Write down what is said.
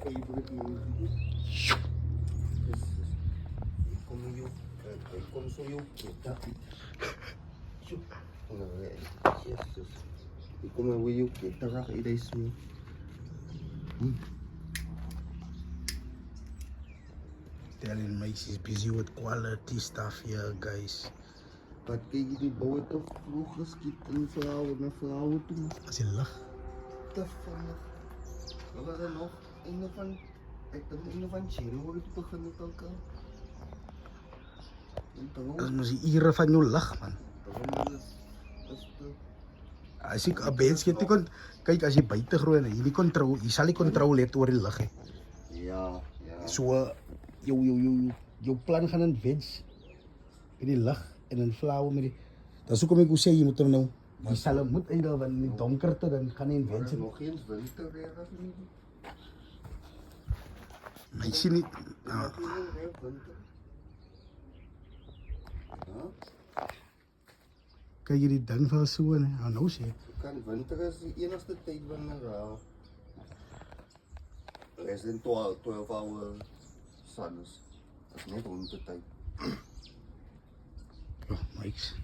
favorite music. Kom zo joh. Jesus. Ik kom er weer joh. Daar ga ik deze mee. Telling Mike he's busy with quality stuff here, guys. Wat kijk je die bouwen te vroeg geschiet en vrouwen naar vrouwen toe? Als je lacht. Te vinnig. We waren nog een van, ik denk een van January te beginnen te elkaar. Dat is misschien iedere van jou lach, man. Als ik een beetje kijk, als je buiten groeit, je zal niet controle hebben over je lach. Ja, ja. Zo, jouw plan gaan een veg met die lach en een flauw met die. Dat is ook om ik zeg, je moet hem nou. Die zal hem moet in de donkerte, dan gaan een Maar veg. er nog geen winter weer of niet? Maar ik zie niet. Ja, winter. Kijk je die ding van zo en nou zie. Kan winter is de enigste tijd wanneer er is in 12 hour sun is. Dat is net wintertijd. Oh, Mike's.